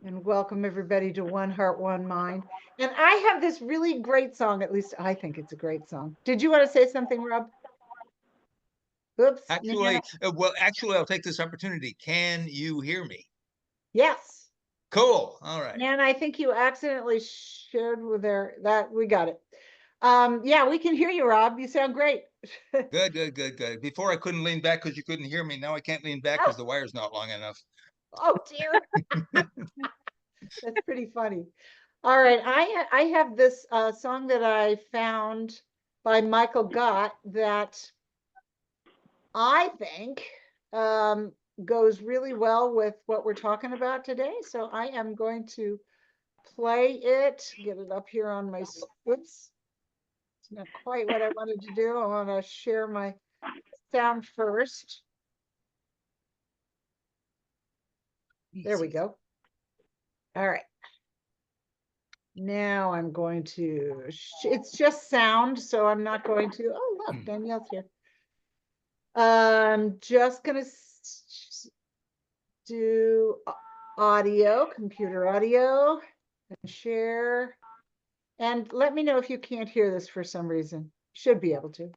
And welcome everybody to One Heart, One Mind. And I have this really great song, at least I think it's a great song. Did you want to say something, Rob? Oops. Actually, I'll take this opportunity. Can you hear me? Yes. Cool. All right. And I think you accidentally shared with that we got it. Yeah, we can hear you, Rob. You sound great. Good. Before I couldn't lean back because you couldn't hear me. Now I can't lean back because the wire's not long enough. Oh dear. That's pretty funny. All right, I have this song that I found by Michael Gott that I think goes really well with what we're talking about today. So I am going to play it, get it up here on my, oops, it's not quite what I wanted to do. I want to share my sound first. There we go. All right. Now I'm going to, it's just sound, so I'm not going to, oh, look, Danielle's here. I'm just going to do audio, computer audio, and share. And let me know if you can't hear this for some reason. Should be able to.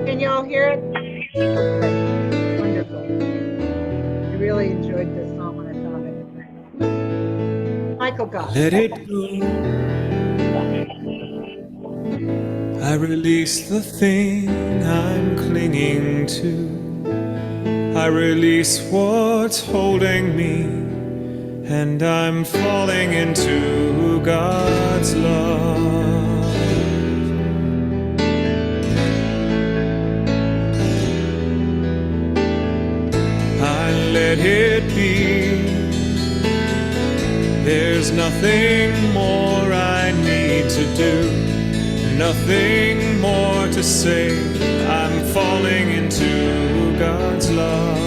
Can y'all hear it? Okay, wonderful. I really enjoyed this song when I found it. Michael Gott. Let it go. I release the thing I'm clinging to. I release what's holding me, and I'm falling into God's love. I let it be. There's nothing more I need to do. Nothing more to say. I'm falling into God's love.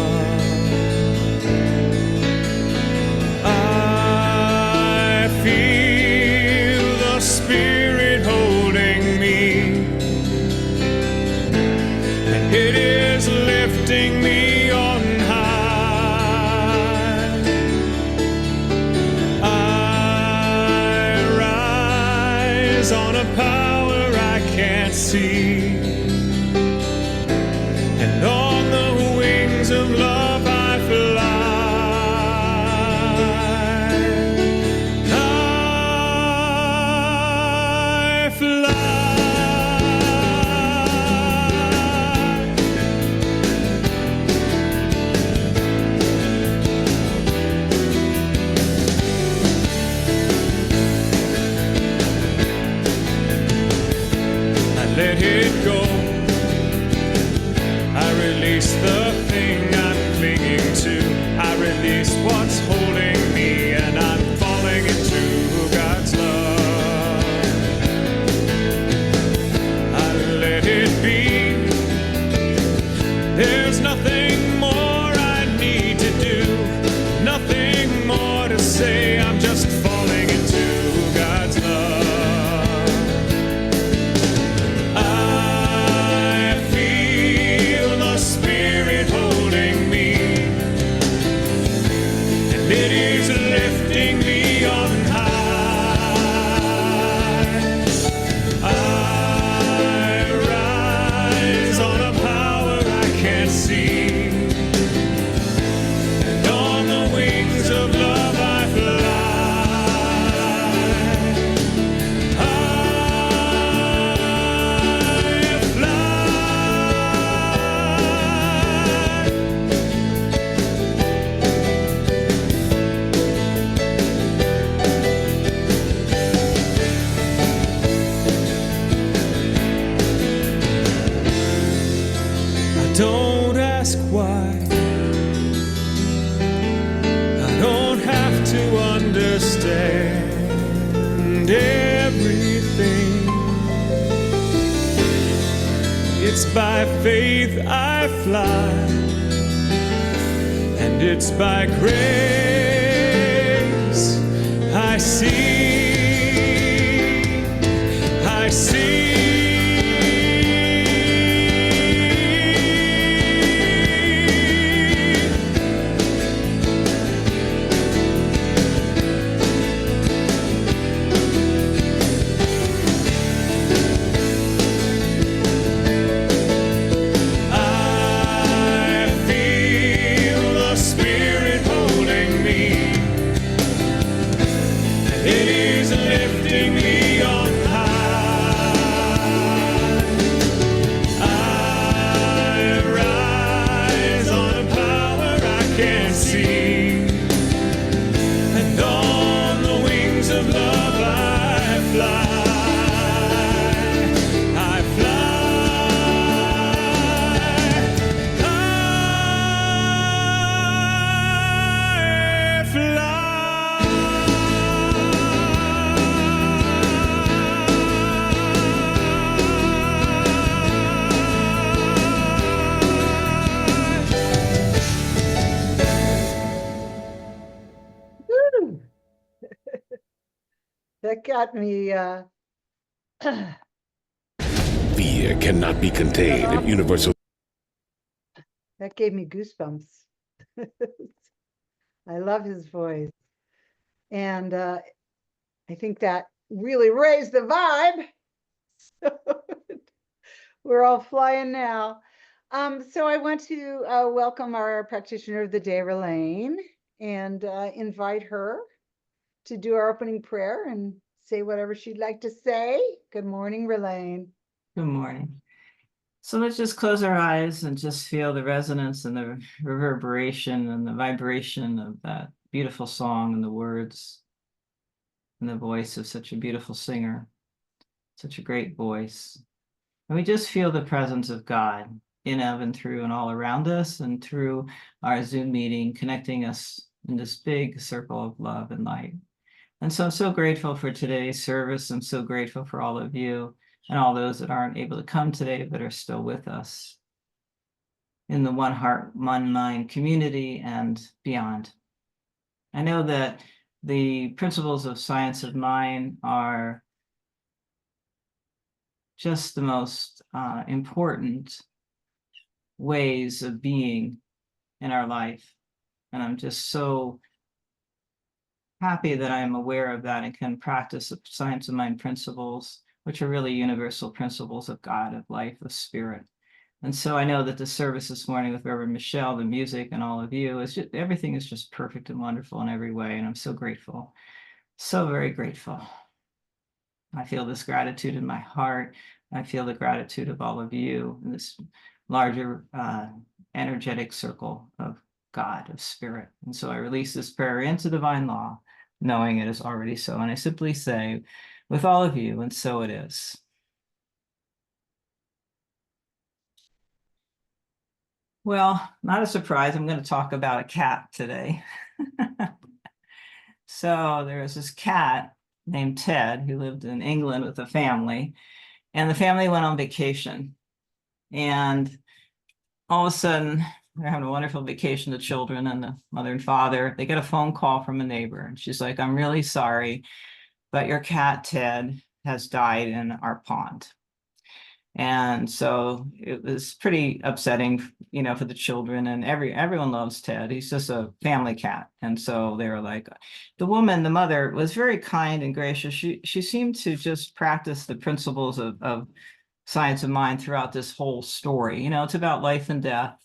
I feel the Spirit holding me, and it is lifting me on high. I rise on a power can't see, and on the wings of love I fly. I fly. Let it go. I release the thing I'm clinging to. I release what's holding me, and I'm falling into God's love. I let it be. There's nothing more I need to do, nothing more to say. I'm just falling into God's love. It is lifting me on high. I rise on a power I can't see, and on the wings of love I don't ask why. I don't have to understand everything. It's by faith I fly, and it's by grace I see. I see. That got me, Fear cannot be contained in universal. that gave me goosebumps. I love his voice. And I think that really raised the vibe. So we're all flying now. So I want to welcome our practitioner of the day, Ralane, and invite her to do our opening prayer and say whatever she'd like to say. Good morning, Ralane. Good morning. So let's just close our eyes and just feel the resonance and the reverberation and the vibration of that beautiful song and the words and the voice of such a beautiful singer, such a great voice. And we just feel the presence of God in, of, and through and all around us and through our Zoom meeting, connecting us in this big circle of love and light. And so I'm so grateful for today's service. I'm so grateful for all of you and all those that aren't able to come today but are still with us in the One Heart, One Mind community and beyond. I know that the principles of science of mind are just the most important ways of being in our life. And I'm just so happy that I'm aware of that and can practice the science of mind principles, which are really universal principles of God, of life, of spirit. And so I know that the service this morning with Reverend Michelle, the music, and all of you, is just, everything is just perfect and wonderful in every way. And I'm so grateful, so very grateful. I feel this gratitude in my heart. I feel the gratitude of all of you in this larger energetic circle of God, of spirit. And so I release this prayer into divine law, knowing it is already so. And I simply say, with all of you, and so it is. Well, not a surprise, I'm going to talk about a cat today. So there was this cat named Ted who lived in England with a family, and the family went on vacation. And all of a sudden, they're having a wonderful vacation, the children and the mother and father. They get a phone call from a neighbor, and she's like, "I'm really sorry, but your cat, Ted, has died in our pond." And so it was pretty upsetting, you know, for the children, and everyone loves Ted. He's just a family cat. And so they were like, the woman, the mother, was very kind and gracious. She seemed to just practice the principles of science of mind throughout this whole story. You know, it's about life and death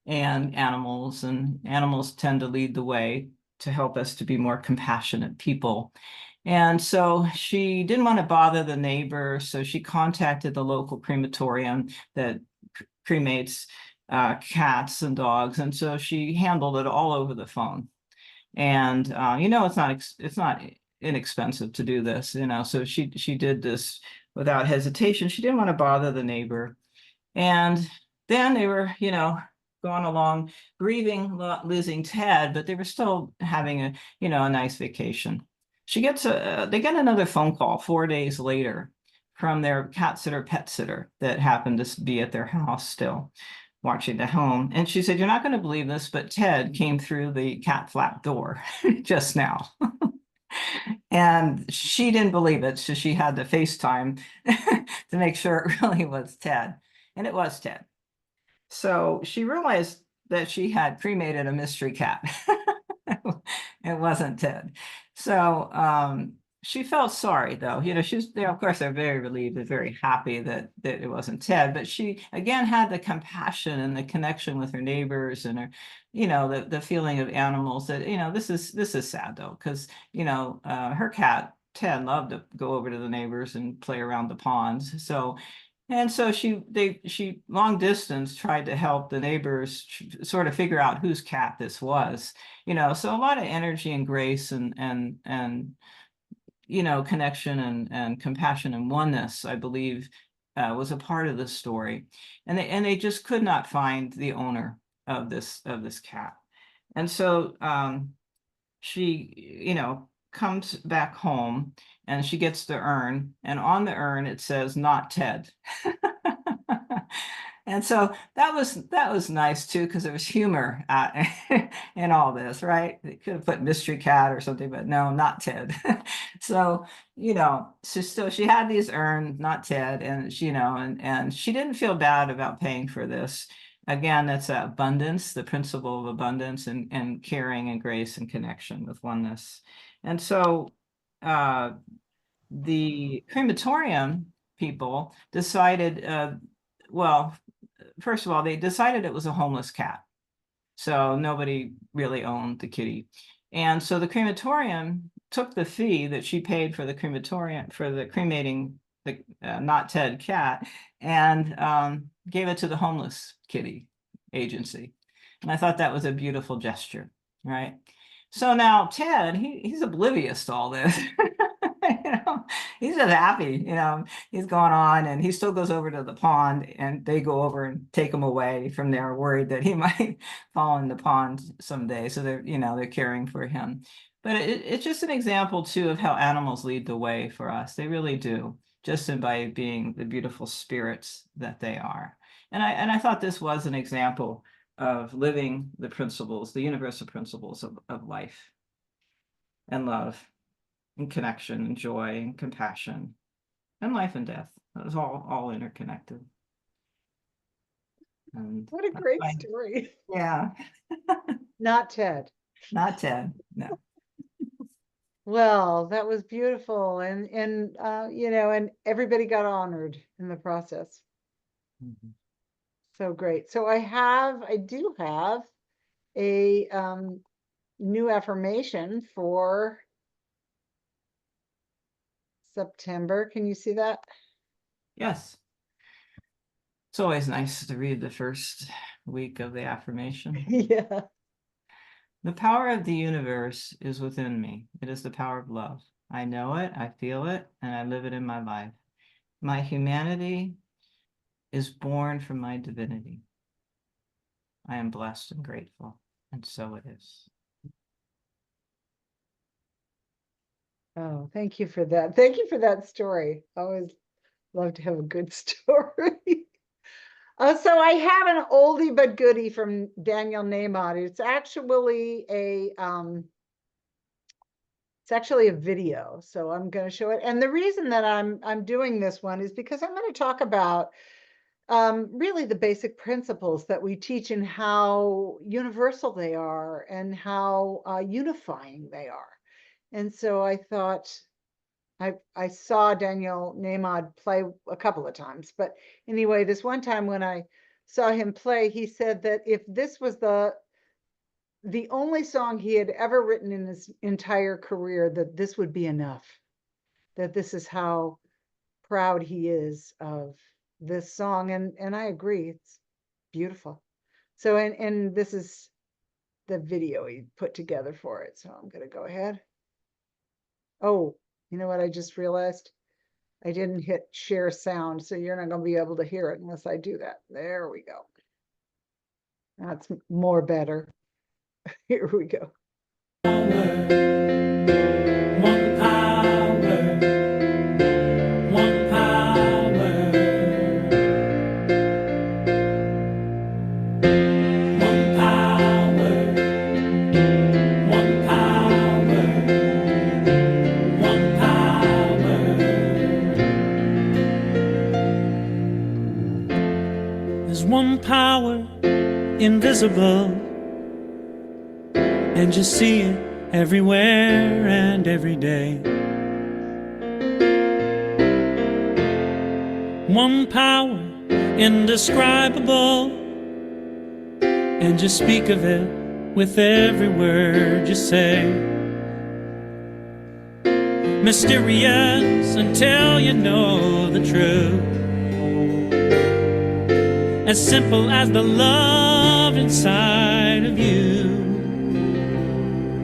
and animals tend to lead the way to help us to be more compassionate people. And so she didn't want to bother the neighbor, so she contacted the local crematorium that cremates cats and dogs, and so she handled it all over the phone. And you know, it's not inexpensive to do this, you know. So she did this without hesitation. She didn't want to bother the neighbor, and then they were, you know, going along grieving losing Ted, but they were still having a, you know, a nice vacation. They get another phone call 4 days later from their cat sitter, pet sitter that happened to be at their house still watching the home. And she said, "You're not going to believe this, but Ted came through the cat flap door just now." And she didn't believe it, so she had to FaceTime to make sure it really was Ted. And it was Ted. So she realized that she had cremated a mystery cat. It wasn't Ted. So she felt sorry, though. You know, of course, they're very relieved and very happy that it wasn't Ted. But she, again, had the compassion and the connection with her neighbors and her, you know, the feeling of animals that, you know, this is sad, though, because, you know, her cat, Ted, loved to go over to the neighbors and play around the ponds. So she long distance tried to help the neighbors sort of figure out whose cat this was, you know. So a lot of energy and grace and you know, connection and compassion and oneness, I believe, was a part of this story. And they just could not find the owner of this cat. And so she, you know, comes back home and she gets the urn, and on the urn it says, "Not Ted." And so that was nice too, because there was humor in all this, right? They could have put Mystery Cat or something, but no, not Ted. So, she had these earned, not Ted, and and she didn't feel bad about paying for this. Again, that's abundance, the principle of abundance and caring and grace and connection with oneness. And so the crematorium people decided, well, first of all, they decided it was a homeless cat. So nobody really owned the kitty. And so the crematorium took the fee that she paid for the crematorium, for the cremating the not Ted cat, and gave it to the homeless kitty agency. And I thought that was a beautiful gesture, right? So now Ted, he's oblivious to all this. He's just happy, he's going on, and he still goes over to the pond, and they go over and take him away from there, worried that he might fall in the pond someday. So they're caring for him. But it's just an example too of how animals lead the way for us. They really do, just by being the beautiful spirits that they are. And I thought this was an example of living the principles, the universal principles of life and love and connection and joy and compassion and life and death. It was all interconnected. And What a great story. Yeah. Not Ted. Not Ted, no. Well, that was beautiful. And everybody got honored in the process. Mhm. So great. So I do have a new affirmation for September. Can you see that? Yes. It's always nice to read the first week of the affirmation. Yeah. The power of the universe is within me. It is the power of love. I know it, I feel it, and I live it in my life. My humanity is born from my divinity. I am blessed and grateful, and so it is. Oh, thank you for that. Thank you for that story. I always love to have a good story. So I have an oldie but goodie from Daniel Nahmod. It's actually a video. So I'm going to show it. And the reason that I'm doing this one is because I'm going to talk about really the basic principles that we teach and how universal they are and how unifying they are. And so I thought, I saw Daniel Nahmod play a couple of times, but anyway, this one time when I saw him play, he said that if this was the only song he had ever written in his entire career, that this would be enough, that this is how proud he is of this song. And I agree, it's beautiful. So, and this is the video he put together for it. So I'm going to go ahead. Oh, you know what I just realized? I didn't hit share sound, so you're not going to be able to hear it unless I do that. There we go. That's more better. Here we go. One power, one power, one power, one power, one power. There's one power invisible, and you see it everywhere and every day. One power indescribable, and you speak of it with every word you say. Mysterious until you know the truth, as simple as the love inside of you.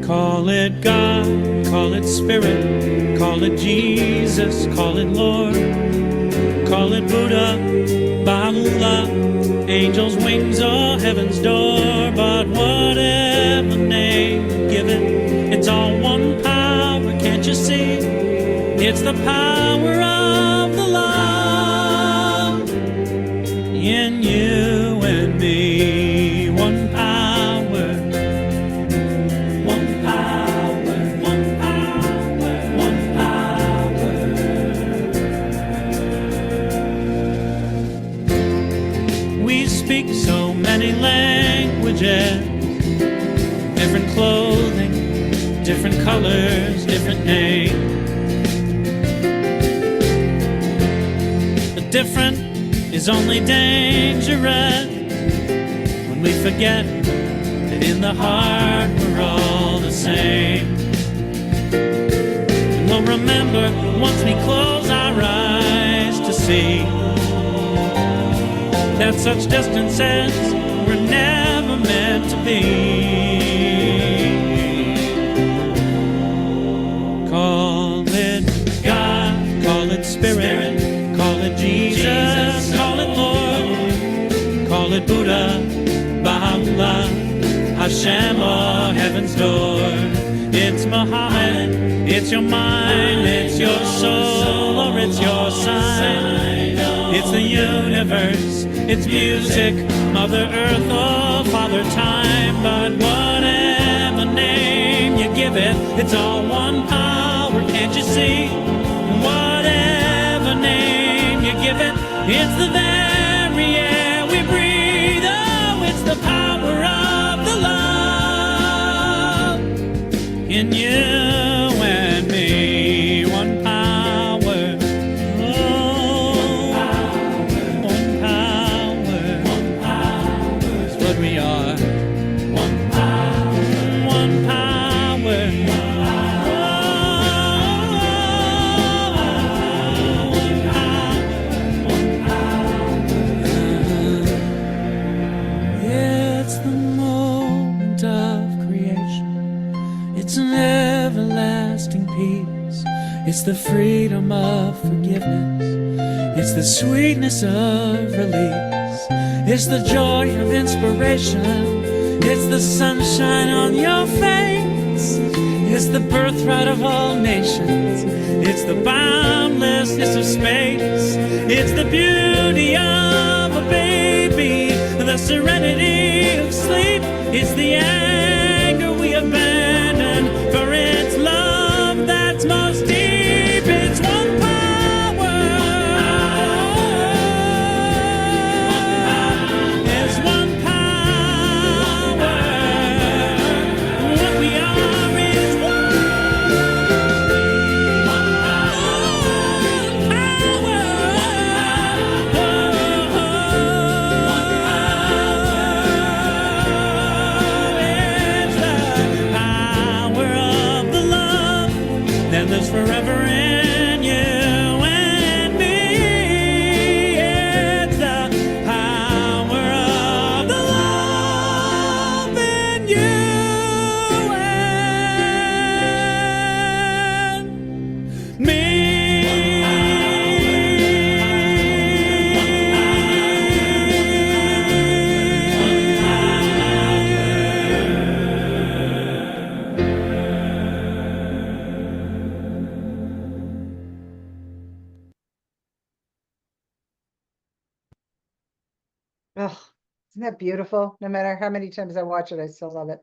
Call it God, call it Spirit, call it Jesus, call it Lord, call it Buddha, Baha'u'llah, angels' wings or heaven's door. But whatever name you give it, it's all one power, can't you see? It's the power of the love. in you and me. One power, one power, one power, one power. We speak so many languages, different clothing, different colors, different names. The different is only dangerous when we forget that in the heart we're all the same. And we'll remember once we close our eyes to see that such distances were never meant to be. Call it God, call it Spirit, call it Jesus, call it Lord, call it Buddha, Baha'u'llah, Hashem, or Heaven's Door. It's Muhammad, it's your mind, it's your soul, or it's your sign. It's the universe, it's music, Mother Earth, or Father Time. But whatever name you give it, it's all one power, can't you see? Whatever name you give it, it's the very air we breathe. Oh, it's the power of the love in you and me. One power, oh, one power, is what we are. One power, one power. It's the moment of creation. It's an everlasting peace. It's the freedom of forgiveness. It's the sweetness of release. It's the joy of inspiration. It's the sunshine on your face. It's the birthright of all nations. It's the boundlessness of space. It's the beauty of a baby, the serenity of sleep. It's the anger we abandon, for it's love that's most deep. It's one power. It's one power. What we are is one that lives forever in you and me. It's the power of the love in you and me. Oh, isn't that beautiful? No matter how many times I watch it, I still love it.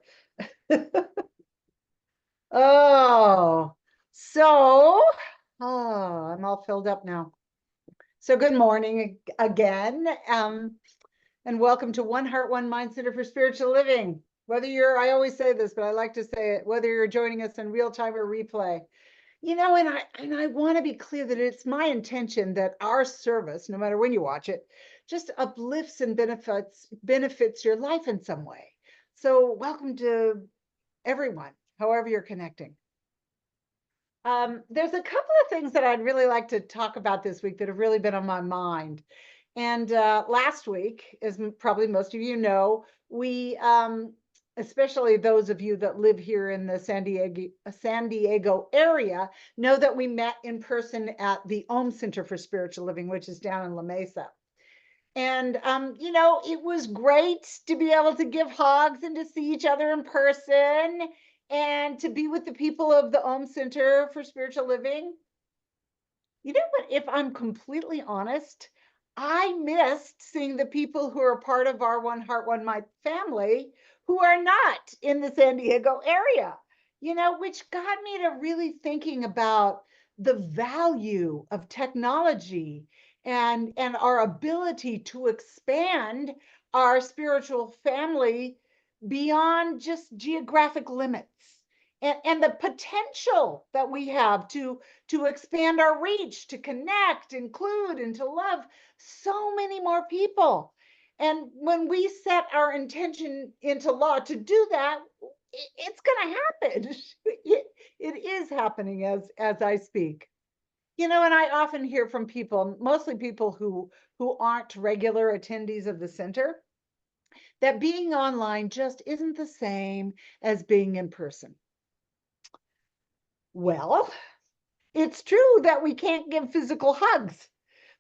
Oh, so, I'm all filled up now. So good morning again, and welcome to One Heart, One Mind Center for Spiritual Living. Whether you're, I always say this, but I like to say it, whether you're joining us in real time or replay, you know, and I want to be clear that it's my intention that our service, no matter when you watch it, just uplifts and benefits your life in some way. So welcome to everyone, however you're connecting. There's a couple of things that I'd really like to talk about this week that have really been on my mind. And last week, as probably most of you know, we, especially those of you that live here in the San Diego area, know that we met in person at the Center for Spiritual Living, which is down in La Mesa. And, you know, it was great to be able to give hugs and to see each other in person and to be with the people of the Center for Spiritual Living. You know what, if I'm completely honest, I missed seeing the people who are part of our One Heart, One Mind family who are not in the San Diego area, which got me to really thinking about the value of technology and our ability to expand our spiritual family beyond just geographic limits. And the potential that we have to expand our reach, to connect, include, and to love so many more people. And when we set our intention into law to do that, it's going to happen. It is happening as I speak. And I often hear from people, mostly people who aren't regular attendees of the center, that being online just isn't the same as being in person. Well, it's true that we can't give physical hugs.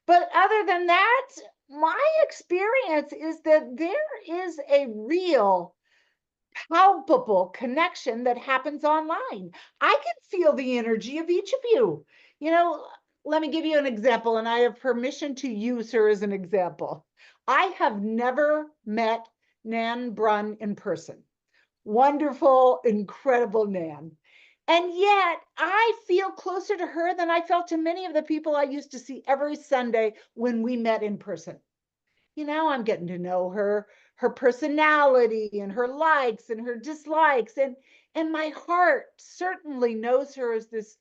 But other than that, my experience is that there is a real palpable connection that happens online. I can feel the energy of each of you. Let me give you an example, and I have permission to use her as an example. I have never met Nan Brunn in person. Wonderful, incredible Nan. And yet I feel closer to her than I felt to many of the people I used to see every Sunday when we met in person. I'm getting to know her personality and her likes and her dislikes. And my heart certainly knows her as this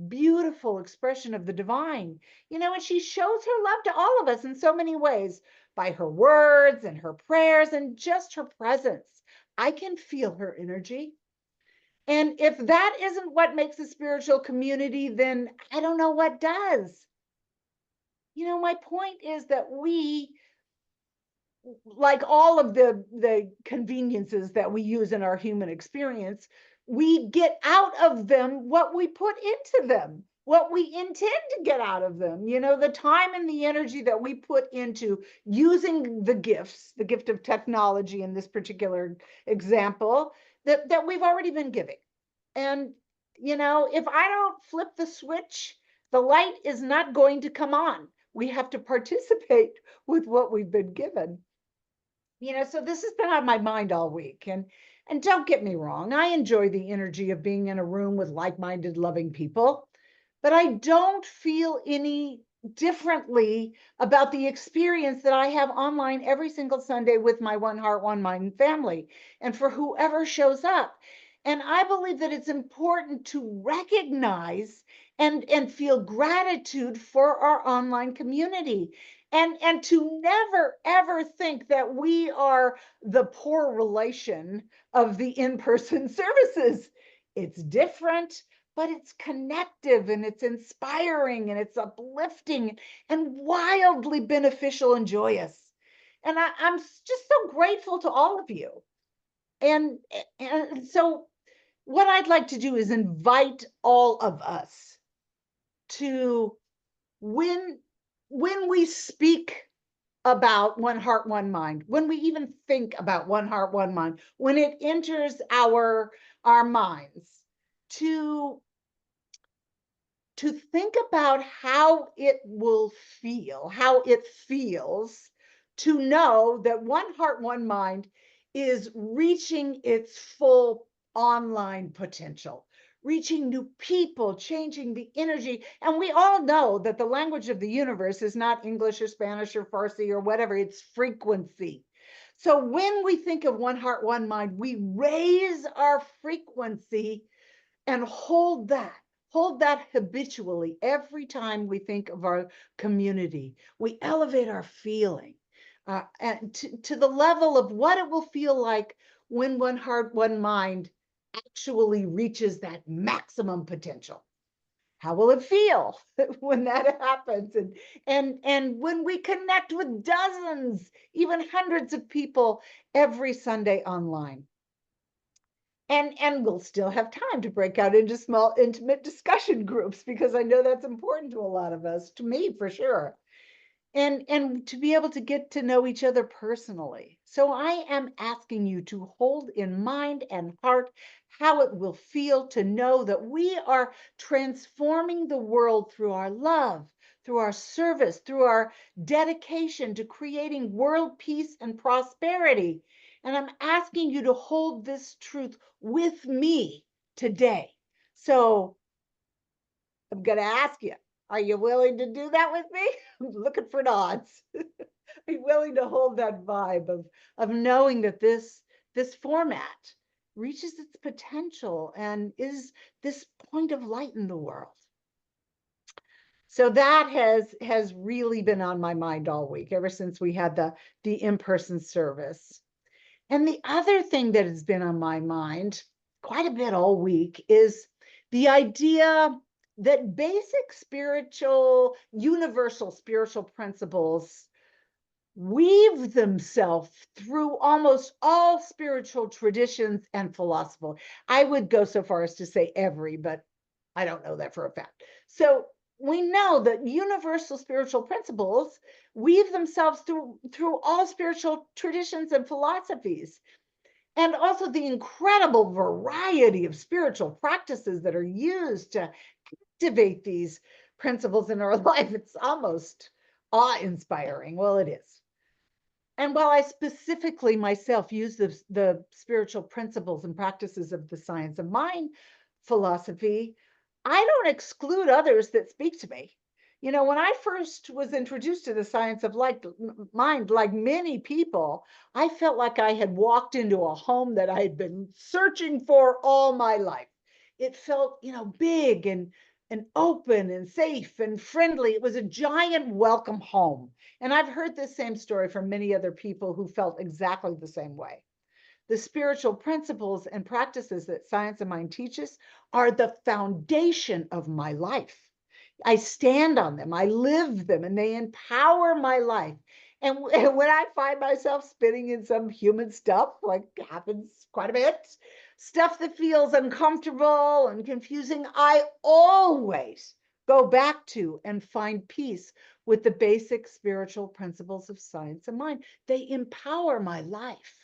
beautiful expression of the divine, and she shows her love to all of us in so many ways by her words and her prayers and just her presence. I can feel her energy. And if that isn't what makes a spiritual community, then I don't know what does. My point is that we, like all of the conveniences that we use in our human experience, we get out of them what we put into them, what we intend to get out of them. The time and the energy that we put into using the gifts, the gift of technology in this particular example, that we've already been giving. And, if I don't flip the switch, the light is not going to come on. We have to participate with what we've been given. So this has been on my mind all week. And don't get me wrong, I enjoy the energy of being in a room with like-minded, loving people, but I don't feel any differently about the experience that I have online every single Sunday with my One Heart, One Mind family, and for whoever shows up. And I believe that it's important to recognize and feel gratitude for our online community. And to never, ever think that we are the poor relation of the in-person services. It's different, but it's connective and it's inspiring and it's uplifting and wildly beneficial and joyous. And I'm just so grateful to all of you. And so what I'd like to do is invite all of us to, when we speak about One Heart, One Mind, when we even think about One Heart, One Mind, when it enters our minds, to think about how it will feel, how it feels to know that One Heart, One Mind is reaching its full online potential, reaching new people, changing the energy. And we all know that the language of the universe is not English or Spanish or Farsi or whatever, it's frequency. So when we think of One Heart, One Mind, we raise our frequency and hold that habitually every time we think of our community. We elevate our feeling and to the level of what it will feel like when One Heart, One Mind actually reaches that maximum potential. How will it feel when that happens? And when we connect with dozens, even hundreds of people every Sunday online. And we'll still have time to break out into small, intimate discussion groups, because I know that's important to a lot of us, to me for sure. And to be able to get to know each other personally. So I am asking you to hold in mind and heart how it will feel to know that we are transforming the world through our love, through our service, through our dedication to creating world peace and prosperity. And I'm asking you to hold this truth with me today. So I'm going to ask you, are you willing to do that with me? I'm looking for nods. Are you willing to hold that vibe of knowing that this format reaches its potential and is this point of light in the world? So that has really been on my mind all week, ever since we had the in-person service. And the other thing that has been on my mind quite a bit all week is the idea that basic spiritual, universal spiritual principles weave themselves through almost all spiritual traditions and philosophy. I would go so far as to say every, but I don't know that for a fact. So we know that universal spiritual principles weave themselves through all spiritual traditions and philosophies. And also the incredible variety of spiritual practices that are used to activate these principles in our life. It's almost awe-inspiring. Well, it is. And while I specifically myself use the spiritual principles and practices of the science of mind philosophy, I don't exclude others that speak to me. You know, when I first was introduced to the science of mind, like many people, I felt like I had walked into a home that I had been searching for all my life. It felt, big and open and safe and friendly. It was a giant welcome home. And I've heard this same story from many other people who felt exactly the same way. The spiritual principles and practices that Science of Mind teaches are the foundation of my life. I stand on them, I live them, and they empower my life. And when I find myself spinning in some human stuff, like happens quite a bit, stuff that feels uncomfortable and confusing, I always go back to and find peace with the basic spiritual principles of Science of Mind. They empower my life.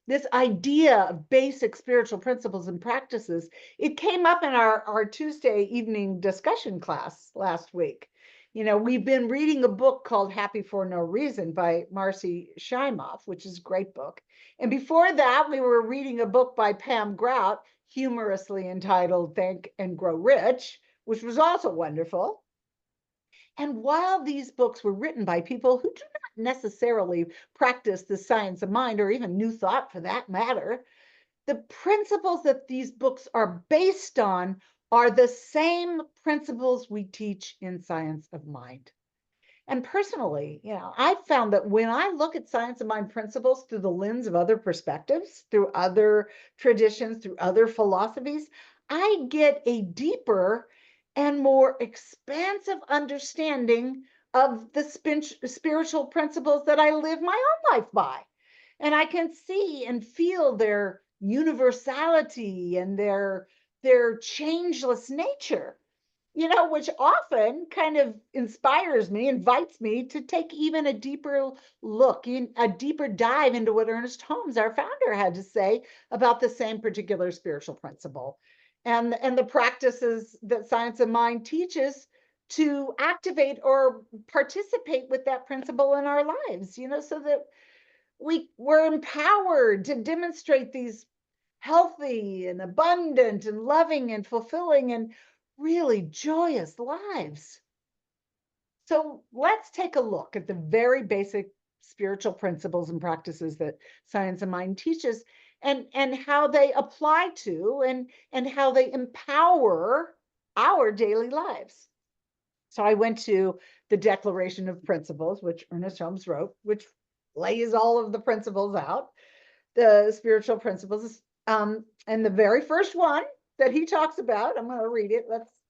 This idea of basic spiritual principles and practices, it came up in our Tuesday evening discussion class last week. We've been reading a book called Happy for No Reason by Marcy Shimoff, which is a great book. And before that, we were reading a book by Pam Grout, humorously entitled Think and Grow Rich, which was also wonderful. And while these books were written by people who do not necessarily practice the science of mind, or even New Thought for that matter, the principles that these books are based on are the same principles we teach in Science of Mind. And personally, I've found that when I look at Science of Mind principles through the lens of other perspectives, through other traditions, through other philosophies, I get a deeper and more expansive understanding of the spiritual principles that I live my own life by. And I can see and feel their universality and their changeless nature, which often kind of inspires me, invites me to take even a deeper look, a deeper dive into what Ernest Holmes, our founder, had to say about the same particular spiritual principle and the practices that Science of Mind teaches to activate or participate with that principle in our lives, so that we're empowered to demonstrate these healthy and abundant and loving and fulfilling and really joyous lives. So let's take a look at the very basic spiritual principles and practices that Science of Mind teaches, and how they apply to and how they empower our daily lives. So I went to the Declaration of Principles, which Ernest Holmes wrote, which lays all of the principles out, the spiritual principles. And the very first one that he talks about, I'm going to read it.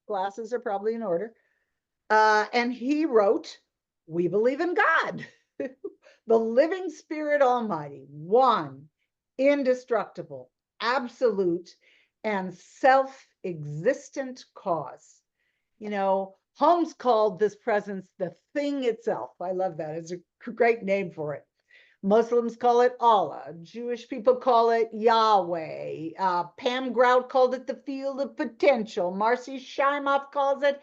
Glasses are probably in order. And he wrote, "We believe in God, the living Spirit Almighty, one, indestructible, absolute, and self-existent cause." Holmes called this presence the thing itself. I love that. It's a great name for it. Muslims call it Allah. Jewish people call it Yahweh. Pam Grout called it the field of potential. Marcy Shimoff calls it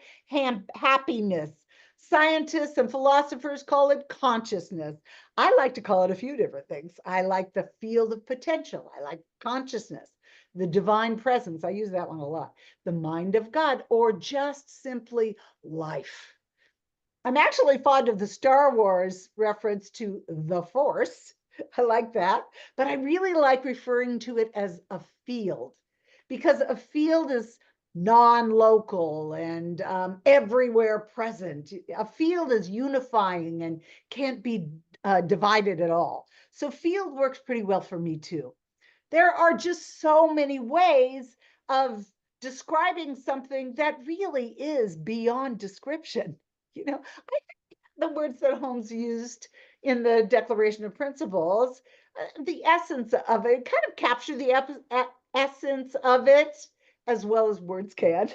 happiness. Scientists and philosophers call it consciousness. I like to call it a few different things. I like the field of potential. I like consciousness, the divine presence. I use that one a lot. The mind of God, or just simply life. I'm actually fond of the Star Wars reference to the Force. I like that. But I really like referring to it as a field, because a field is non-local and everywhere present. A field is unifying and can't be divided at all. So field works pretty well for me too. There are just so many ways of describing something that really is beyond description. I think the words that Holmes used in the Declaration of Principles, the essence of it, kind of capture the essence of it as well as words can.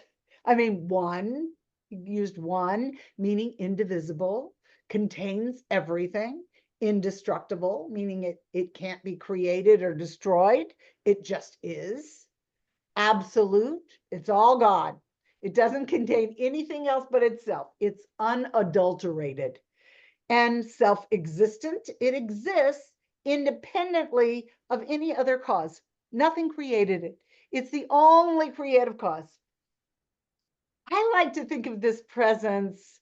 I mean, one, used one, meaning indivisible, contains everything. Indestructible, meaning it can't be created or destroyed. It just is. Absolute, it's all God. It doesn't contain anything else but itself. It's unadulterated. And self-existent, it exists independently of any other cause. Nothing created it. It's the only creative cause. I like to think of this presence,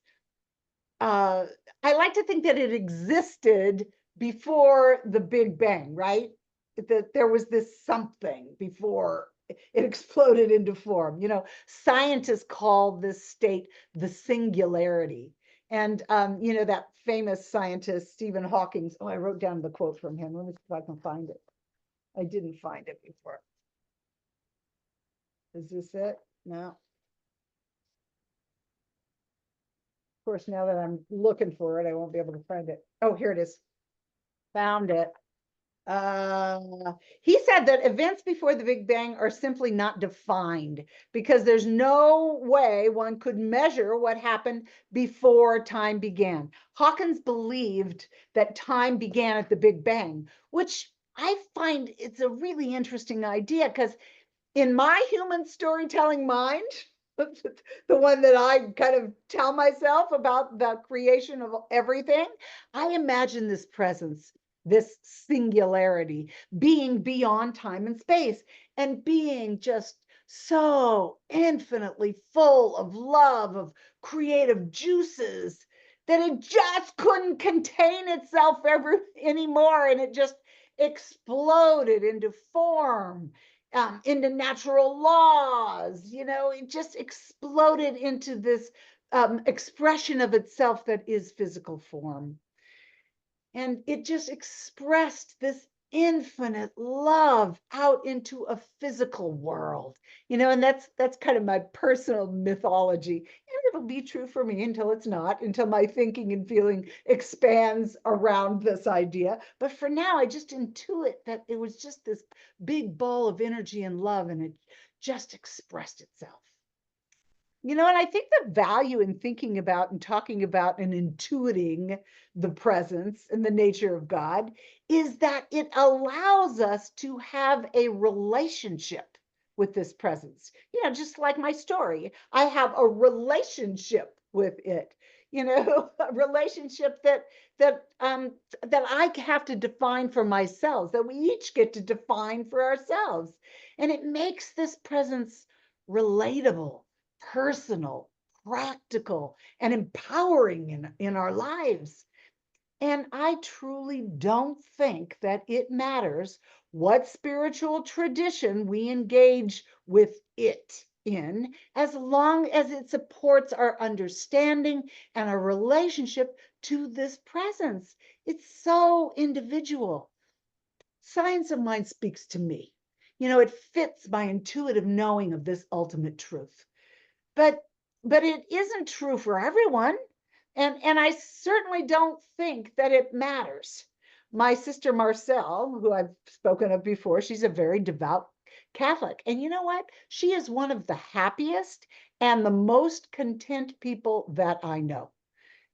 I like to think that it existed before the Big Bang, right? That there was this something before it exploded into form. Scientists call this state the singularity. And, that famous scientist, Stephen Hawking, I wrote down the quote from him. Let me see if I can find it. I didn't find it before. Is this it? No. Of course, now that I'm looking for it, I won't be able to find it. Oh, here it is. Found it. He said that events before the Big Bang are simply not defined because there's no way one could measure what happened before time began. Hawkins believed that time began at the Big Bang, which I find it's a really interesting idea because in my human storytelling mind, the one that I kind of tell myself about the creation of everything, I imagine this presence, this singularity, being beyond time and space and being just so infinitely full of love, of creative juices, that it just couldn't contain itself anymore, and it just exploded into form, into natural laws. It just exploded into this expression of itself that is physical form. And it just expressed this infinite love out into a physical world, and that's kind of my personal mythology. And it'll be true for me until it's not, until my thinking and feeling expands around this idea. But for now, I just intuit that it was just this big ball of energy and love, and it just expressed itself. And I think the value in thinking about and talking about and intuiting the presence and the nature of God is that it allows us to have a relationship with this presence. Just like my story, I have a relationship with it. A relationship that I have to define for myself, that we each get to define for ourselves, and it makes this presence relatable, personal, practical, and empowering in our lives. And I truly don't think that it matters what spiritual tradition we engage with it in, as long as it supports our understanding and our relationship to this presence. It's so individual. Science of mind speaks to me. It fits my intuitive knowing of this ultimate truth. But it isn't true for everyone. And I certainly don't think that it matters. My sister Marcelle, who I've spoken of before, she's a very devout Catholic. And you know what? She is one of the happiest and the most content people that I know.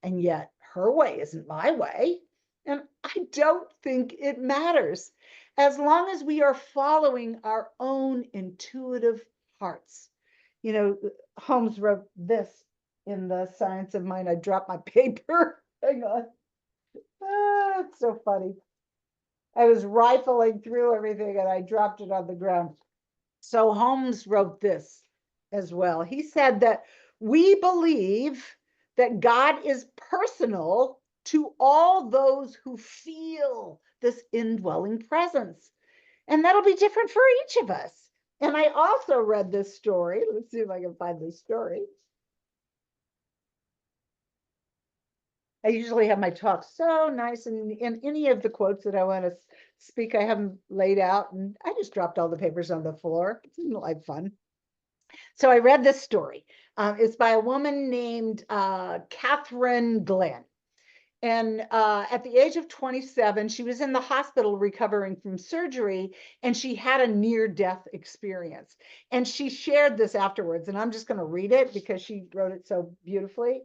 And yet her way isn't my way. And I don't think it matters as long as we are following our own intuitive hearts. You know, Holmes wrote this in The Science of Mind. I dropped my paper. Hang on. Ah, it's so funny. I was rifling through everything and I dropped it on the ground. So Holmes wrote this as well. He said that we believe that God is personal to all those who feel this indwelling presence. And that'll be different for each of us. And I also read this story. Let's see if I can find this story. I usually have my talk so nice, and any of the quotes that I want to speak, I have them laid out, and I just dropped all the papers on the floor. It's like fun. So I read this story. It's by a woman named Catherine Glenn. And at the age of 27, she was in the hospital recovering from surgery, and she had a near-death experience. And she shared this afterwards, and I'm just going to read it because she wrote it so beautifully.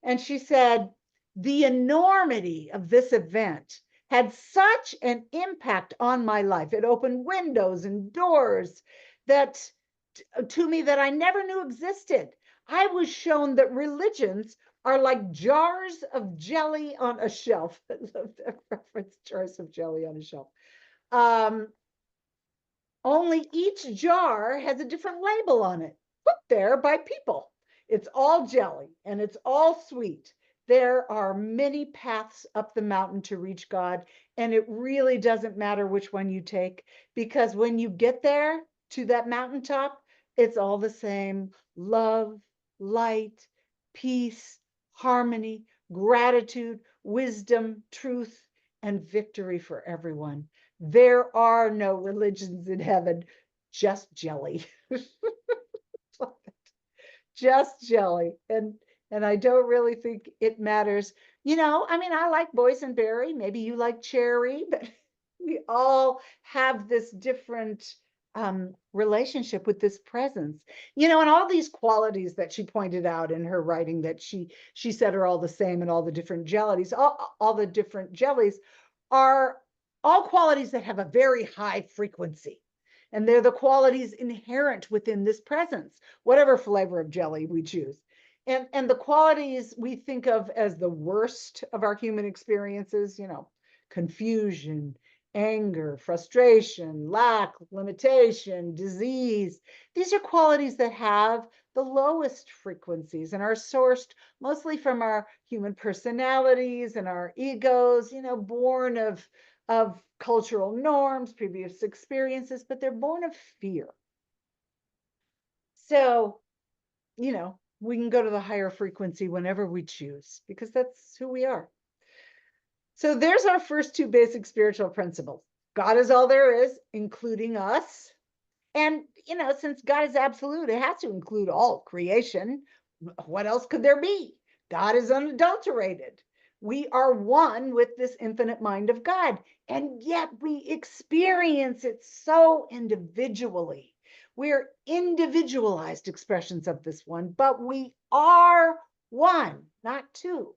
And she said, the enormity of this event had such an impact on my life. It opened windows and doors that to me that I never knew existed. I was shown that religions are like jars of jelly on a shelf. I love that reference, jars of jelly on a shelf. Only each jar has a different label on it, put there by people. It's all jelly and it's all sweet. There are many paths up the mountain to reach God, and it really doesn't matter which one you take, because when you get there to that mountaintop, it's all the same: love, light, peace, harmony, gratitude, wisdom, truth, and victory for everyone. There are no religions in heaven, just jelly. Just jelly. And I don't really think it matters. You know, I mean, I like boysenberry, maybe you like cherry, but we all have this different relationship with this presence. You know, and all these qualities that she pointed out in her writing that she said are all the same, and all the different jellies, all the different jellies are all qualities that have a very high frequency. And they're the qualities inherent within this presence, whatever flavor of jelly we choose. And the qualities we think of as the worst of our human experiences, you know, confusion, anger, frustration, lack, limitation, disease. These are qualities that have the lowest frequencies and are sourced mostly from our human personalities and our egos, you know, born of cultural norms, previous experiences, but they're born of fear. So, you know, we can go to the higher frequency whenever we choose, because that's who we are. So there's our first two basic spiritual principles. God is all there is, including us. And, you know, since God is absolute, it has to include all creation. What else could there be? God is unadulterated. We are one with this infinite mind of God, and yet we experience it so individually. We're individualized expressions of this one, but we are one, not two.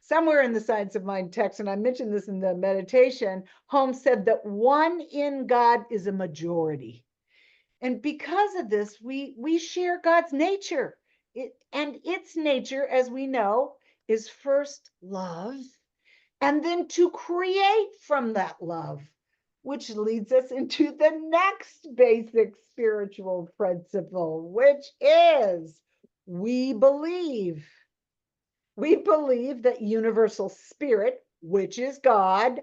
Somewhere in the Science of Mind text, and I mentioned this in the meditation, Holmes said that one in God is a majority. And because of this, we share God's nature. And its nature, as we know, is first love, and then to create from that love, which leads us into the next basic spiritual principle, which is we believe that universal spirit, which is God,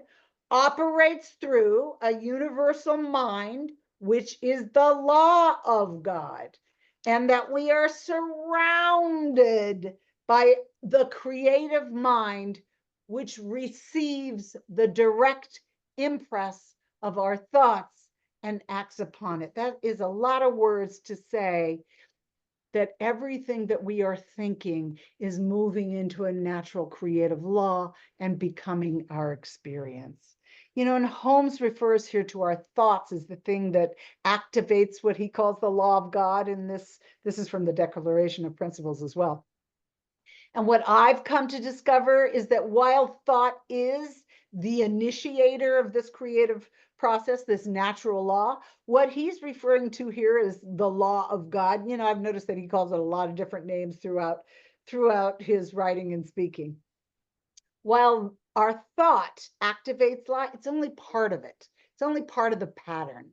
operates through a universal mind, which is the law of God, and that we are surrounded by the creative mind, which receives the direct impress of our thoughts and acts upon it. That is a lot of words to say, that everything that we are thinking is moving into a natural creative law and becoming our experience. You know, and Holmes refers here to our thoughts as the thing that activates what he calls the law of God. And this is from the Declaration of Principles as well. And what I've come to discover is that while thought is the initiator of this creative process, this natural law. What he's referring to here is the law of God. You know, I've noticed that he calls it a lot of different names throughout his writing and speaking. While our thought activates law, it's only part of it. It's only part of the pattern.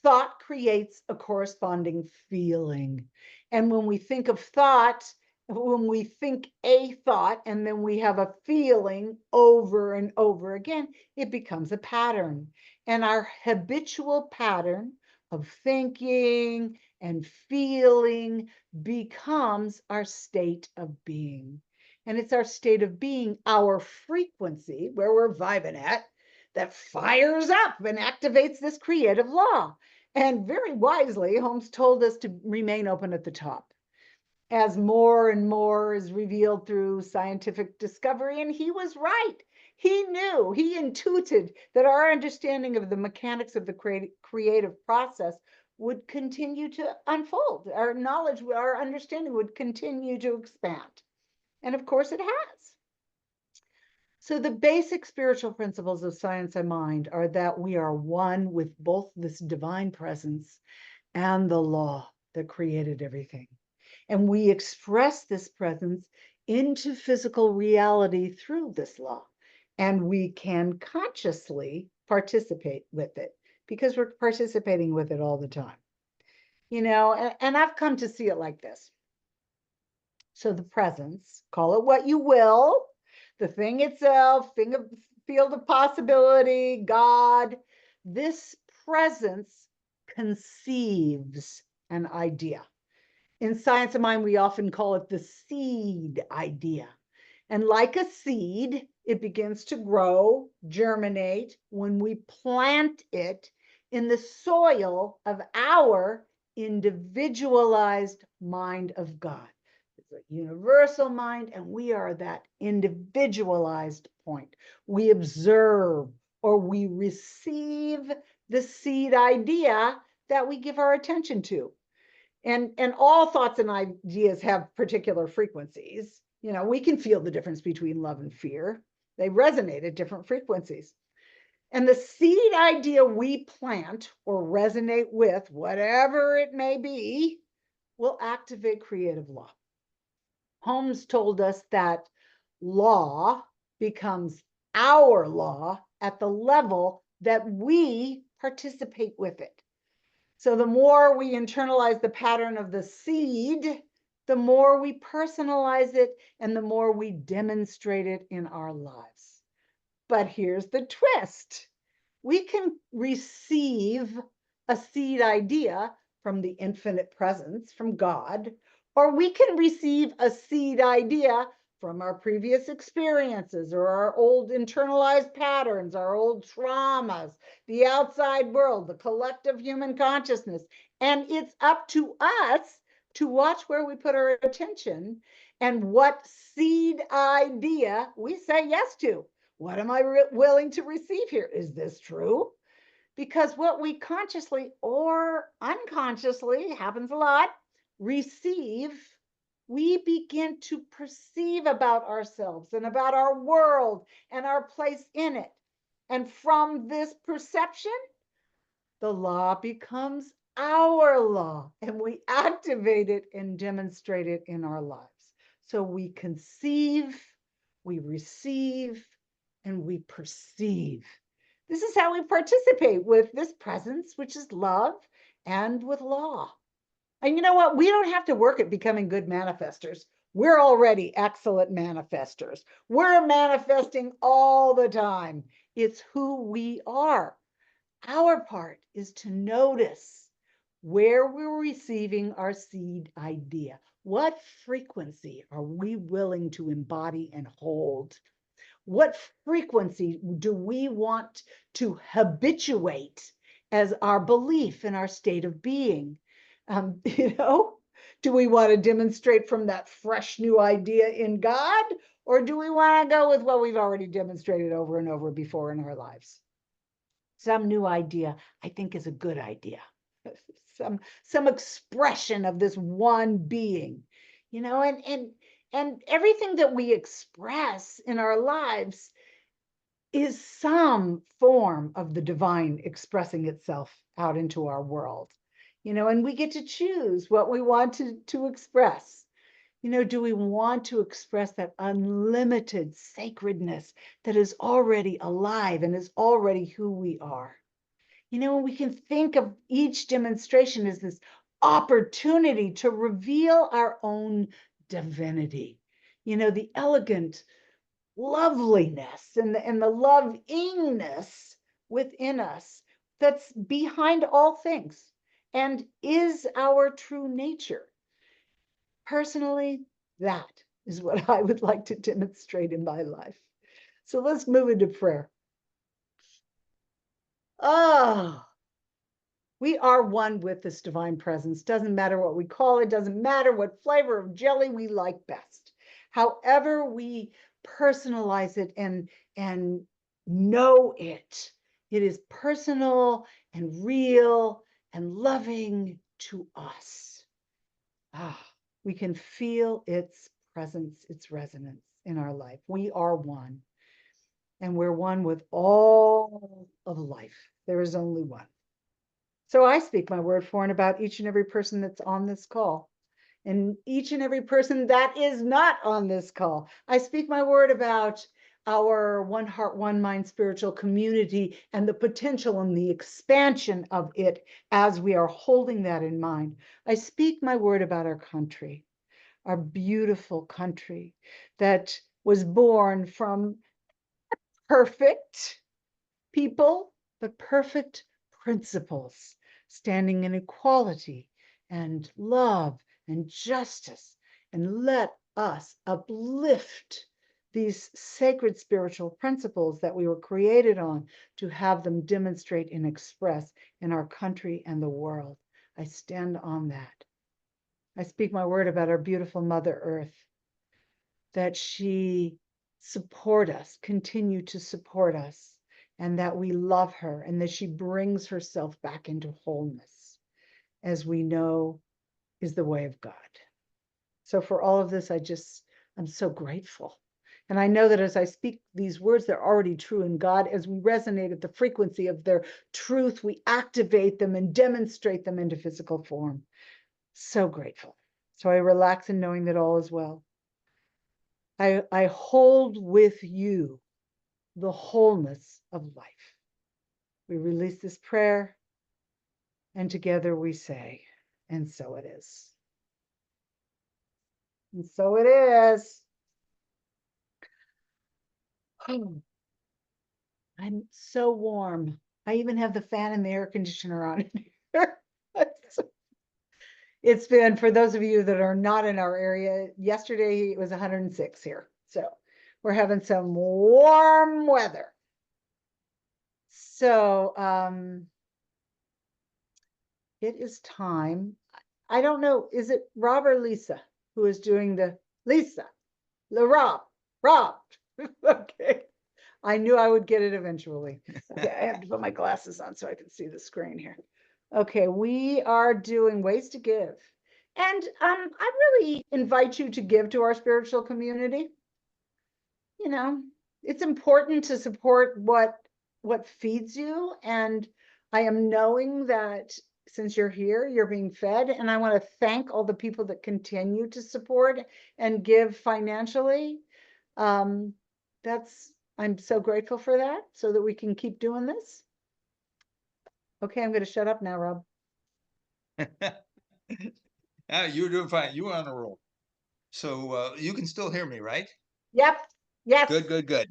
Thought creates a corresponding feeling. And when we think of thought, when we think a thought and then we have a feeling over and over again, it becomes a pattern. And our habitual pattern of thinking and feeling becomes our state of being. And it's our state of being, our frequency, where we're vibing at, that fires up and activates this creative law. And very wisely, Holmes told us to remain open at the top. As more and more is revealed through scientific discovery, and he was right. He knew, he intuited that our understanding of the mechanics of the creative process would continue to unfold. Our knowledge, our understanding would continue to expand. And of course it has. So the basic spiritual principles of science and mind are that we are one with both this divine presence and the law that created everything. And we express this presence into physical reality through this law. And we can consciously participate with it because we're participating with it all the time. You know, and I've come to see it like this. So the presence, call it what you will, the thing itself, field of possibility, God, this presence conceives an idea. In science of mind, we often call it the seed idea. And like a seed, it begins to grow, germinate when we plant it in the soil of our individualized mind of God. It's a universal mind, and we are that individualized point. We observe or we receive the seed idea that we give our attention to. And all thoughts and ideas have particular frequencies. You know, we can feel the difference between love and fear. They resonate at different frequencies. And the seed idea we plant or resonate with, whatever it may be, will activate creative law. Holmes told us that law becomes our law at the level that we participate with it. So the more we internalize the pattern of the seed, the more we personalize it and the more we demonstrate it in our lives. But here's the twist. We can receive a seed idea from the infinite presence, from God, or we can receive a seed idea from our previous experiences or our old internalized patterns, our old traumas, the outside world, the collective human consciousness. And it's up to us to watch where we put our attention and what seed idea we say yes to. What am I willing to receive here? Is this true? Because what we consciously or unconsciously, happens a lot, receive, we begin to perceive about ourselves and about our world and our place in it. And from this perception, the law becomes our law, and we activate it and demonstrate it in our lives. So we conceive, we receive, and we perceive. This is how we participate with this presence, which is love, and with law. And you know what? We don't have to work at becoming good manifestors. We're already excellent manifestors. We're manifesting all the time. It's who we are. Our part is to notice where we're receiving our seed idea. What frequency are we willing to embody and hold? What frequency do we want to habituate as our belief in our state of being? You know, do we want to demonstrate from that fresh new idea in God, or do we want to go with what we've already demonstrated over and over before in our lives? Some new idea, I think, is a good idea. Some expression of this one being, you know, and everything that we express in our lives is some form of the divine expressing itself out into our world. And we get to choose what we want to express. Do we want to express that unlimited sacredness that is already alive and is already who we are? We can think of each demonstration as this opportunity to reveal our own divinity, the elegant loveliness and the lovingness within us that's behind all things and is our true nature. Personally, that is what I would like to demonstrate in my life. So let's move into prayer. Oh, we are one with this divine presence. Doesn't matter what we call it, doesn't matter what flavor of jelly we like best. However we personalize it and know it, it is personal and real and loving to us. We can feel its presence, its resonance in our life. We are one, and we're one with all of life. There is only one. So I speak my word for and about each and every person that's on this call, and each and every person that is not on this call. I speak my word about our One Heart, One Mind spiritual community and the potential and the expansion of it as we are holding that in mind. I speak my word about our country, our beautiful country that was born from perfect people, but perfect principles, standing in equality and love and justice. And let us uplift these sacred spiritual principles that we were created on to have them demonstrate and express in our country and the world. I stand on that. I speak my word about our beautiful Mother Earth, that she support us, continue to support us, and that we love her, and that she brings herself back into wholeness, as we know is the way of God. So for all of this, I'm so grateful. And I know that as I speak these words, they're already true in God. As we resonate at the frequency of their truth, we activate them and demonstrate them into physical form. So grateful. So I relax in knowing that all is well. I hold with you the wholeness of life. We release this prayer, and together we say, and so it is. And so it is. Oh, I'm so warm. I even have the fan and the air conditioner on in here. It's been, for those of you that are not in our area, yesterday it was 106 here. So we're having some warm weather. So it is time. I don't know, is it Rob or Lisa who is doing Lisa, Rob. Okay. I knew I would get it eventually. Okay, I have to put my glasses on so I can see the screen here. Okay, we are doing ways to give. And I really invite you to give to our spiritual community. It's important to support what feeds you. And I am knowing that since you're here, you're being fed. And I want to thank all the people that continue to support and give financially. I'm so grateful for that, so that we can keep doing this. Okay, I'm going to shut up now, Rob. You're doing fine. You were on a roll. So you can still hear me, right? Yep. Yes. Good.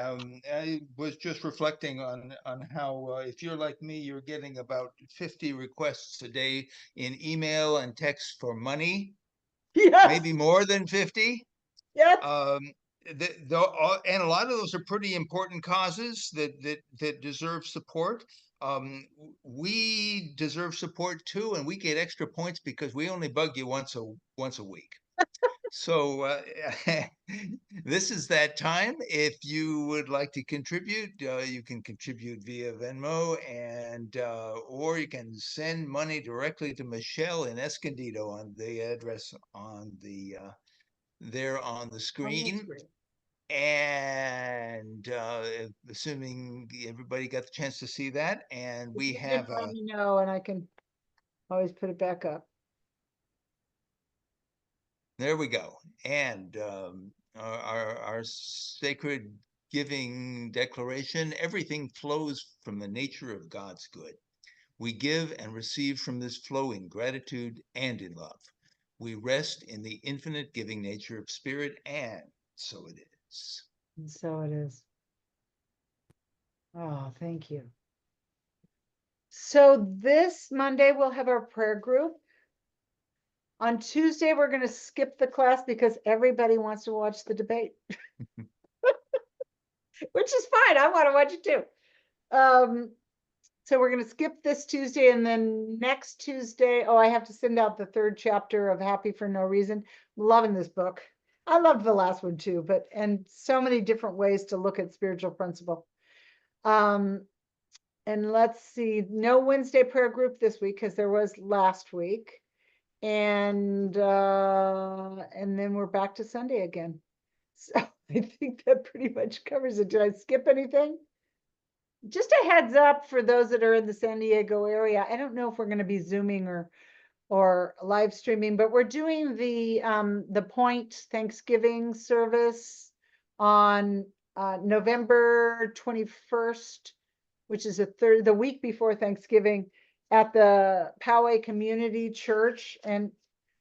I was just reflecting on how if you're like me, you're getting about 50 requests a day in email and text for money. Yes. Maybe more than 50. Yes. And a lot of those are pretty important causes that deserve support. We deserve support too, and we get extra points because we only bug you once a week. So this is that time. If you would like to contribute, you can contribute via Venmo, and or you can send money directly to Michelle in Escondido on the address on the there on the screen. And assuming everybody got the chance to see that, and If we you have did, let me know and I can always put it back up. there we go. And our sacred giving declaration, everything flows from the nature of God's good. We give and receive from this flow in gratitude and in love. We rest in the infinite giving nature of spirit, and so it is. And so it is. Oh, thank you. So this Monday, we'll have our prayer group. On Tuesday, we're going to skip the class because everybody wants to watch the debate, which is fine. I want to watch it too. So we're going to skip this Tuesday, and then next Tuesday, I have to send out the 3rd chapter of Happy for No Reason. I'm loving this book. I loved the last one too, and so many different ways to look at spiritual principle. And let's see, no Wednesday prayer group this week because there was last week. And then we're back to Sunday again. So I think that pretty much covers it. Did I skip anything? Just a heads up for those that are in the San Diego area. I don't know if we're going to be Zooming or live streaming, but we're doing the Point Thanksgiving service on November 21st, which is the week before Thanksgiving, at the Poway Community Church. And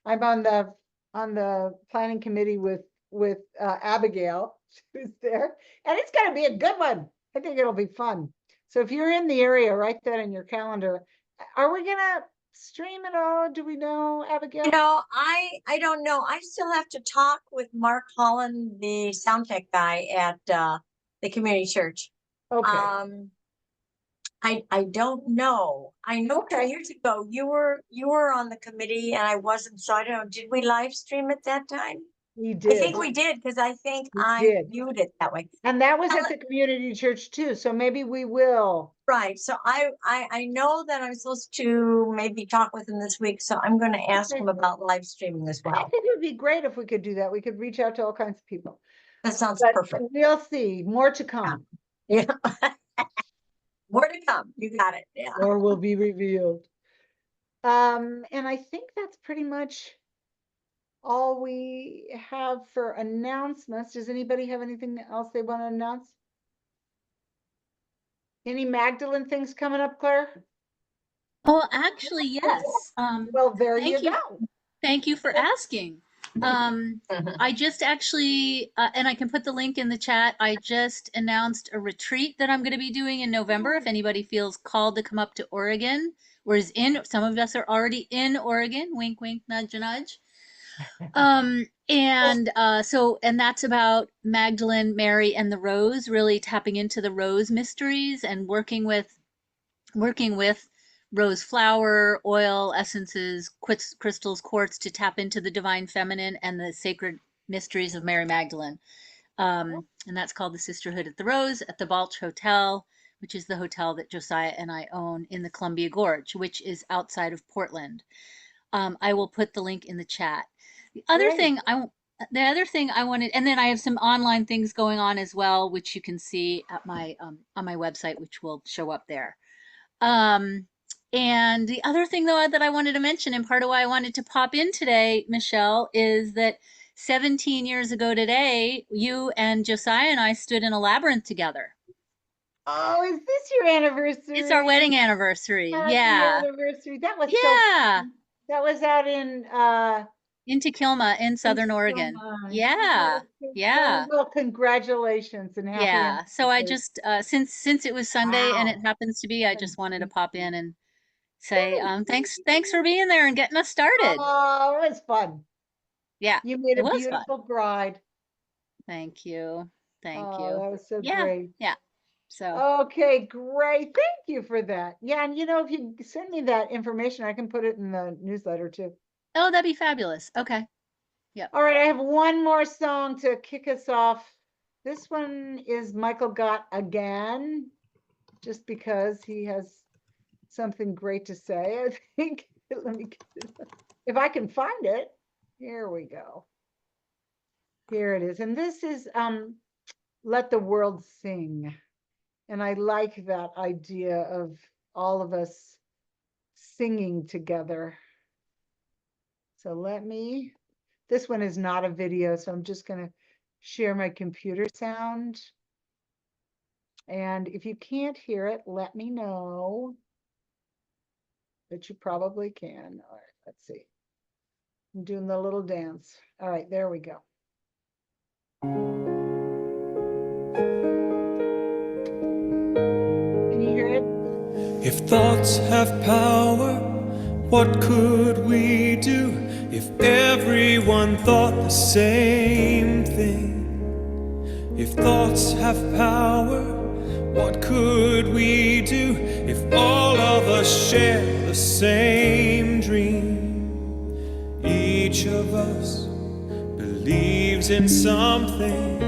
I'm on the planning committee with Abigail, who's there, and it's going to be a good one. I think it'll be fun. So if you're in the area, write that in your calendar. Are we gonna stream it all? Do we know, Abigail? I don't know. I still have to talk with Mark Holland, the sound tech guy at the community church. Okay. I don't know. I know Okay. 2 years ago you were on the committee and I wasn't, so I don't know. Did we live stream it that time? We I did. think we did because I think We I did. viewed it that way. And that was I'll at the community church too, so maybe we will. Right. So I know that I'm supposed to maybe talk with him this week, so I'm going to ask him about live streaming as I well. think it would be great if we could do that. We could reach out to all kinds of people. That sounds But perfect. we'll see. More to come. Yeah. More to come. You got it. Yeah. Or will be revealed. And I think that's pretty much all we have for announcements. Does anybody have anything else they want to announce? Any Magdalene things coming up, Claire? Oh, actually, yes. Well, there Thank you you. go. Thank you for asking. I just actually, and I can put the link in the chat. I just announced a retreat that I'm going to be doing in November. If anybody feels called to come up to Oregon, or is in, some of us are already in Oregon. Wink, wink, nudge, nudge. And that's about Magdalene, Mary, and the Rose, really tapping into the Rose mysteries and working with rose flower, oil, essences, crystals, quartz to tap into the divine feminine and the sacred mysteries of Mary Magdalene. And that's called the Sisterhood at the Rose at the Balch Hotel, which is the hotel that Josiah and I own in the Columbia Gorge, which is outside of Portland. I will put the link in the chat. The other thing I wanted, and then I have some online things going on as well, which you can see at my on my website, which will show up there. And the other thing though that I wanted to mention, and part of why I wanted to pop in today, Michelle, is that 17 years ago today, you and Josiah and I stood in a labyrinth together. Oh, is this your anniversary? It's our wedding anniversary. Happy Yeah. anniversary. That was Yeah. so fun. That was out in Tequilma in Southern Oregon. Yeah. Yeah. Well, congratulations and happy Yeah. So I anniversary. just since it was Sunday and it Wow. happens to be, I just wanted to pop in and say thanks for being there and getting us started. Oh, it was fun. Yeah. You made it a was beautiful fun. bride. Thank you. Thank Oh, you. that was so Yeah. great. Yeah. So Okay, great. Thank you for that. Yeah, and if you send me that information, I can put it in the newsletter too. oh, that'd be fabulous. Okay. All right, I have one more song to kick us off. This one is Michael Gott again, just because he has something great to say, I think. Let me get it up. If I can find it. Here we go. Here it is. And this is let the world sing. And I like that idea of all of us singing together. So this one is not a video, so I'm just gonna share my computer sound. And if you can't hear it, let me know. But you probably can. All right, let's see. I'm doing the little dance. All right, there we go. Can you hear it? If thoughts have power, what could we do if everyone thought the same thing? If thoughts have power, what could we do if all of us share the same dream? Each of us believes in something.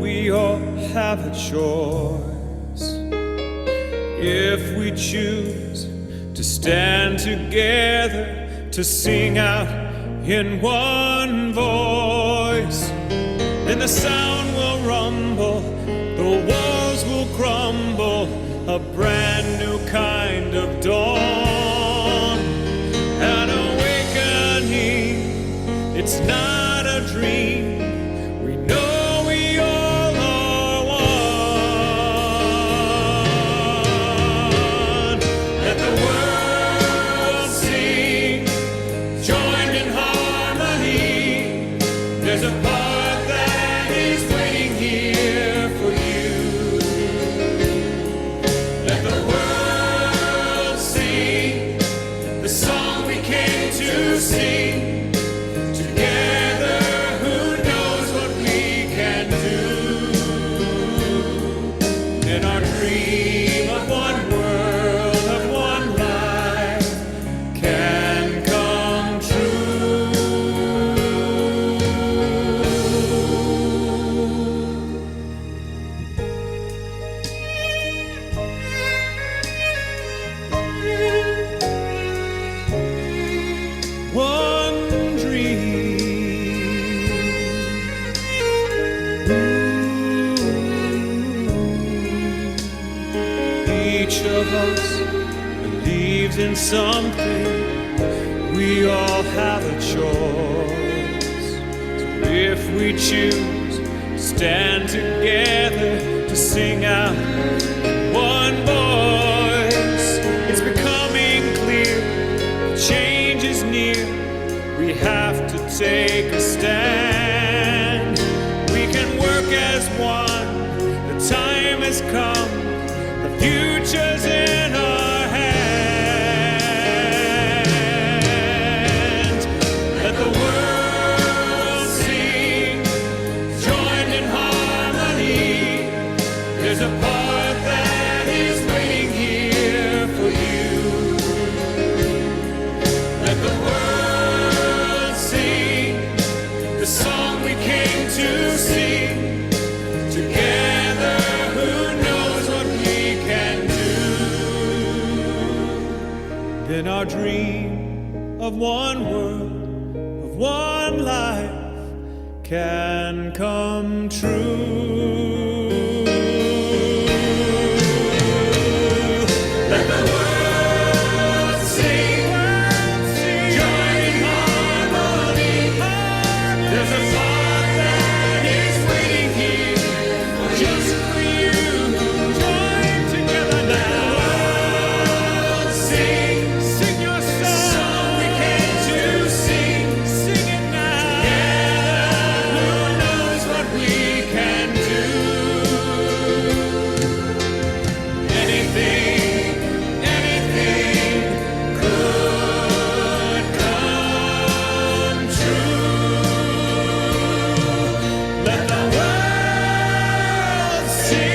We all have a choice. If we choose to stand together, to sing out in one voice, then the sound will rumble, the walls will crumble, a brand new kind of dawn, an awakening. It's not a dream. We know we all are one. Let the world sing, joined in harmony. There's a part that is waiting here for you. Let the world sing the song we came to sing. Together, who knows what we can do? In our dream of one world, of one life, can come true. One dream. Each of us believes in something. We all have a choice. So if we choose to stand together, to sing out in one voice, it's becoming clear. Change is near. We have to take a stand. We can work as one. The time has come. The future's in our hands. Let the world sing, joined in harmony. There's a part that is waiting here for you. Let the world sing the song we came to sing. Together, who knows what we can do? Then our dream of one world, of one life, can come true. Let the world sing, join in harmony. There's a part that is waiting here just for you. Join together now. Sing, sing your song we came to sing. Sing it now. Together, who knows what we can do? Anything, anything could come true. Let the world sing.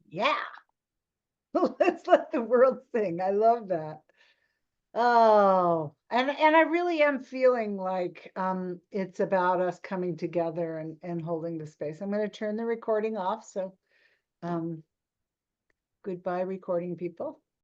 Yeah. Let's let the world sing. I love that. Oh, and I really am feeling like it's about us coming together and holding the space. I'm going to turn the recording off. So goodbye, recording people.